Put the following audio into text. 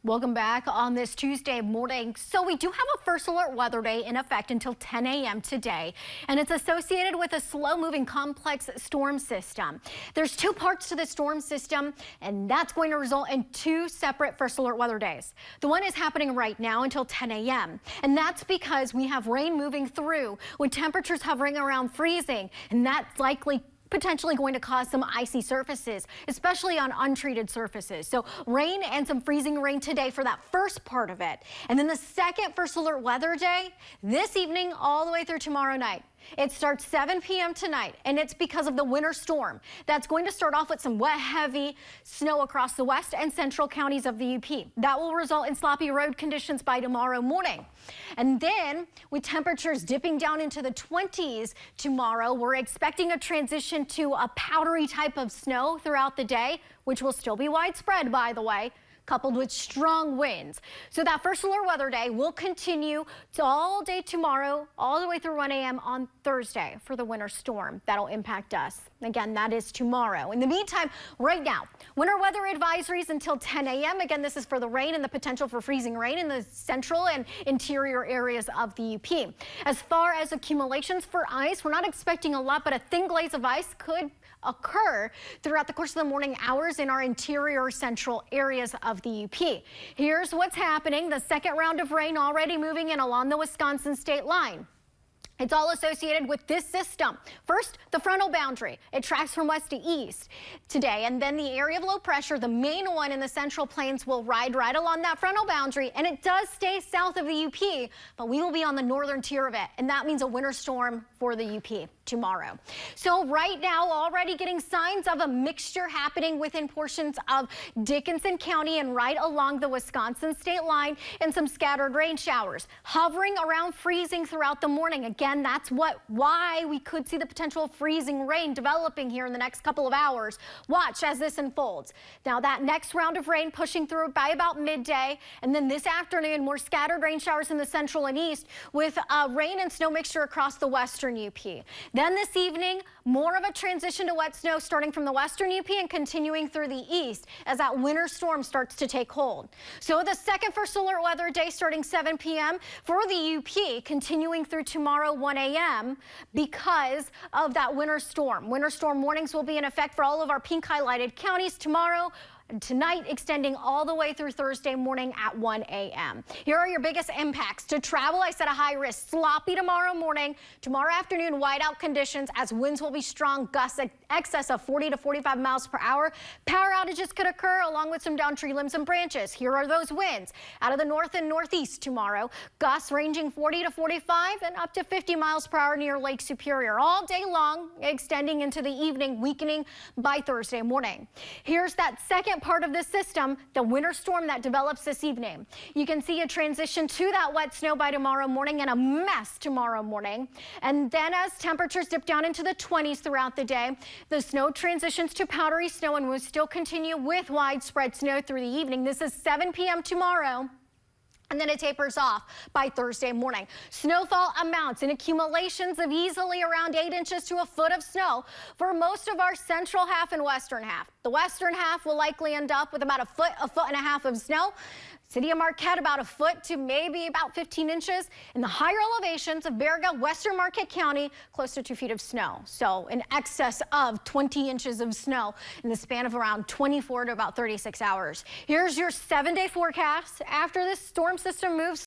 Welcome back on this Tuesday morning. So we do have a first alert weather day in effect until 10 a.m. today, and it's associated with a slow moving complex storm system. There's two parts to the storm system, and that's going to result in two separate first alert weather days. The one is happening right now until 10 a.m. and that's because we have rain moving through with temperatures hovering around freezing, and that's likely potentially going to cause some icy surfaces, especially on untreated surfaces. So rain and some freezing rain today for that first part of it. And then the second first alert weather day this evening all the way through tomorrow night. It starts 7 p.m. tonight, and it's because of the winter storm that's going to start off with some wet, heavy snow across the west and central counties of the UP. That will result in sloppy road conditions by tomorrow morning. And then with temperatures dipping down into the 20s tomorrow, we're expecting a transition to a powdery type of snow throughout the day, which will still be widespread, by the way, coupled with strong winds. So that first alert weather day will continue to all day tomorrow, all the way through 1 a.m. on Thursday for the winter storm that'll impact us. Again, that is tomorrow. In the meantime, right now, winter weather advisories until 10 a.m. Again, this is for the rain and the potential for freezing rain in the central and interior areas of the UP. As far as accumulations for ice, we're not expecting a lot, but a thin glaze of ice could occur throughout the course of the morning hours in our interior central areas of the UP. Here's what's happening. The second round of rain already moving in along the Wisconsin state line. It's all associated with this system. First, the frontal boundary. It tracks from west to east today, and then the area of low pressure, the main one in the central plains, will ride right along that frontal boundary, and it does stay south of the UP, but we will be on the northern tier of it, and that means a winter storm for the UP tomorrow. So right now, already getting signs of a mixture happening within portions of Dickinson County and right along the Wisconsin state line, and some scattered rain showers hovering around freezing throughout the morning. Again, that's why we could see the potential freezing rain developing here in the next couple of hours. Watch as this unfolds. Now that next round of rain pushing through by about midday, and then this afternoon more scattered rain showers in the central and east with rain and snow mixture across the western UP. Then this evening, more of a transition to wet snow starting from the western UP and continuing through the east as that winter storm starts to take hold. So the second first alert weather day starting 7 p.m. for the UP, continuing through tomorrow 1 a.m. because of that winter storm. Winter storm warnings will be in effect for all of our pink highlighted counties tomorrow and tonight, extending all the way through Thursday morning at 1 a.m. Here are your biggest impacts to travel. I said a high risk, sloppy tomorrow morning, tomorrow afternoon, whiteout conditions as winds will be strong, gusts excess of 40 to 45 miles per hour. Power outages could occur along with some downed tree limbs and branches. Here are those winds out of the north and northeast tomorrow. Gusts ranging 40 to 45 and up to 50 miles per hour near Lake Superior all day long, extending into the evening, weakening by Thursday morning. Here's that second part of the system, the winter storm that develops this evening. You can see a transition to that wet snow by tomorrow morning and a mess tomorrow morning. And then as temperatures dip down into the 20s throughout the day, the snow transitions to powdery snow and will still continue with widespread snow through the evening. This is 7 p.m. tomorrow. And then it tapers off by Thursday morning. Snowfall amounts and accumulations of easily around 8 inches to a foot of snow for most of our central half and western half. The western half will likely end up with about a foot and a half of snow. City of Marquette, about a foot to maybe about 15 inches. In the higher elevations of Baraga, western Marquette County, close to 2 feet of snow. So in excess of 20 inches of snow in the span of around 24 to about 36 hours. Here's your 7-day forecast after this storm system moves